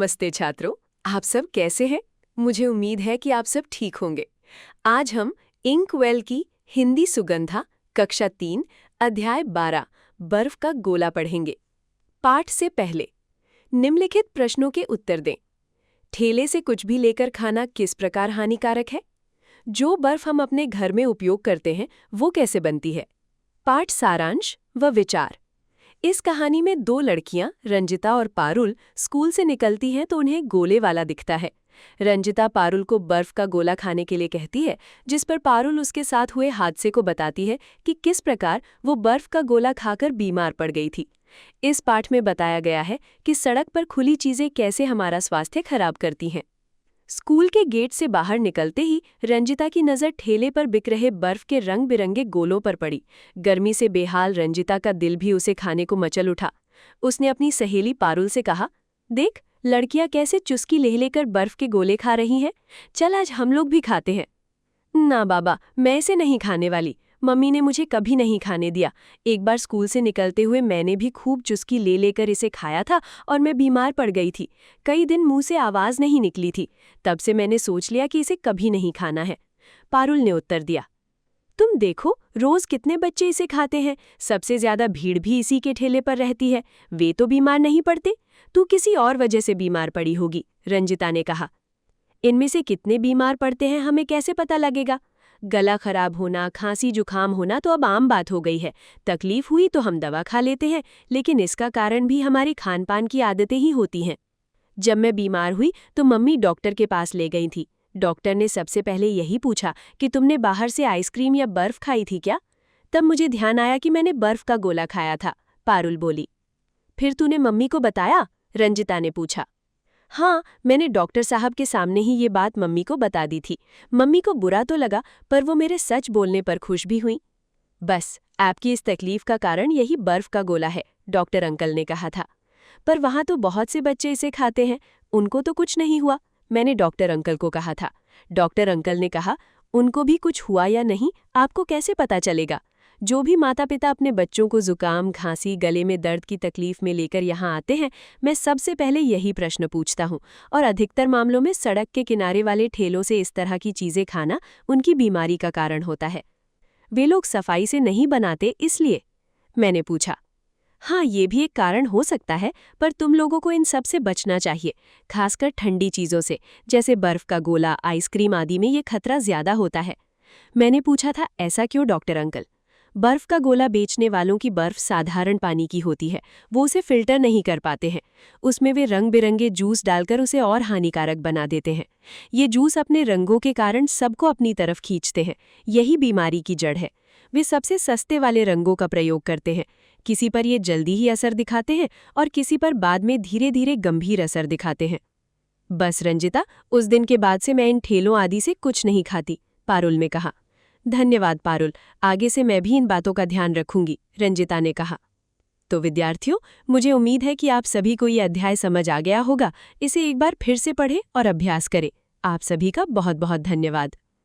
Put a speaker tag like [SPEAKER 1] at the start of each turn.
[SPEAKER 1] नमस्ते छात्रों, आप सब कैसे हैं? मुझे उम्मीद है कि आप सब ठीक होंगे। आज हम इंकवेल की हिंदी सुगंधा कक्षा 3 अध्याय 12 बर्फ का गोला पढ़ेंगे। पाठ से पहले निम्नलिखित प्रश्नों के उत्तर दें। ठेले से कुछ भी लेकर खाना किस प्रकार हानिकारक है? जो बर्फ हम अपने घर में उपयोग करते हैं वो कैसे बनती है? पाठ सारांश व विचार। इस कहानी में दो लड़कियां रंजिता और पारुल स्कूल से निकलती हैं तो उन्हें गोले वाला दिखता है। रंजिता पारुल को बर्फ का गोला खाने के लिए कहती है, जिस पर पारुल उसके साथ हुए हादसे को बताती है कि किस प्रकार वो बर्फ का गोला खाकर बीमार पड़ गई थी। इस पाठ में बताया गया है कि सड़क पर खुली चीजें कैसे हमारा स्वास्थ्य खराब करती हैं। स्कूल के गेट से बाहर निकलते ही रंजिता की नज़र ठेले पर बिक रहे बर्फ के रंग बिरंगे गोलों पर पड़ी। गर्मी से बेहाल रंजिता का दिल भी उसे खाने को मचल उठा। उसने अपनी सहेली पारुल से कहा, देख, लड़कियां कैसे चुस्की ले लेकर बर्फ के गोले खा रही हैं। चल आज हम लोग भी खाते हैं। ना बाबा, मैं इसे नहीं खाने वाली। मम्मी ने मुझे कभी नहीं खाने दिया। एक बार स्कूल से निकलते हुए मैंने भी खूब चुस्की ले लेकर इसे खाया था और मैं बीमार पड़ गई थी। कई दिन मुंह से आवाज़ नहीं निकली थी। तब से मैंने सोच लिया कि इसे कभी नहीं खाना है। पारुल ने उत्तर दिया, तुम देखो रोज कितने बच्चे इसे खाते हैं। सबसे ज्यादा भीड़ भी इसी के ठेले पर रहती है। वे तो बीमार नहीं पड़ते। तू किसी और वजह से बीमार पड़ी होगी, रंजिता ने कहा। इनमें से कितने बीमार पड़ते हैं हमें कैसे पता लगेगा? गला खराब होना, खांसी जुकाम होना तो अब आम बात हो गई है। तकलीफ हुई तो हम दवा खा लेते हैं, लेकिन इसका कारण भी हमारी खान पान की आदतें ही होती हैं। जब मैं बीमार हुई तो मम्मी डॉक्टर के पास ले गई थी। डॉक्टर ने सबसे पहले यही पूछा कि तुमने बाहर से आइसक्रीम या बर्फ खाई थी क्या? तब मुझे ध्यान आया कि मैंने बर्फ का गोला खाया था, पारुल बोली। फिर तूने मम्मी को बताया? रंजिता ने पूछा। हाँ, मैंने डॉक्टर साहब के सामने ही ये बात मम्मी को बता दी थी। मम्मी को बुरा तो लगा, पर वो मेरे सच बोलने पर खुश भी हुई। बस, आपकी इस तकलीफ का कारण यही बर्फ का गोला है, डॉक्टर अंकल ने कहा था। पर वहाँ तो बहुत से बच्चे इसे खाते हैं, उनको तो कुछ नहीं हुआ, मैंने डॉक्टर अंकल को कहा था। डॉक्टर अंकल ने कहा, उनको भी कुछ हुआ या नहीं आपको कैसे पता चलेगा? जो भी माता पिता अपने बच्चों को जुकाम, खांसी, गले में दर्द की तकलीफ में लेकर यहाँ आते हैं, मैं सबसे पहले यही प्रश्न पूछता हूँ। और अधिकतर मामलों में सड़क के किनारे वाले ठेलों से इस तरह की चीज़ें खाना उनकी बीमारी का कारण होता है। वे लोग सफाई से नहीं बनाते इसलिए? मैंने पूछा। हाँ, ये भी एक कारण हो सकता है, पर तुम लोगों को इन सब से बचना चाहिए, खासकर ठंडी चीज़ों से, जैसे बर्फ का गोला, आइसक्रीम आदि में ये खतरा ज़्यादा होता है। मैंने पूछा था, ऐसा क्यों डॉक्टर अंकल? बर्फ का गोला बेचने वालों की बर्फ साधारण पानी की होती है, वो उसे फिल्टर नहीं कर पाते हैं। उसमें वे रंग बिरंगे जूस डालकर उसे और हानिकारक बना देते हैं। ये जूस अपने रंगों के कारण सबको अपनी तरफ खींचते हैं। यही बीमारी की जड़ है। वे सबसे सस्ते वाले रंगों का प्रयोग करते हैं। किसी पर ये जल्दी ही असर दिखाते हैं और किसी पर बाद में धीरे धीरे गंभीर असर दिखाते हैं। बस रंजिता, उस दिन के बाद से मैं इन ठेलों आदि से कुछ नहीं खाती, पारुल ने कहा। धन्यवाद पारुल, आगे से मैं भी इन बातों का ध्यान रखूंगी, रंजिता ने कहा। तो विद्यार्थियों, मुझे उम्मीद है कि आप सभी को ये अध्याय समझ आ गया होगा। इसे एक बार फिर से पढ़ें और अभ्यास करें। आप सभी का बहुत बहुत धन्यवाद।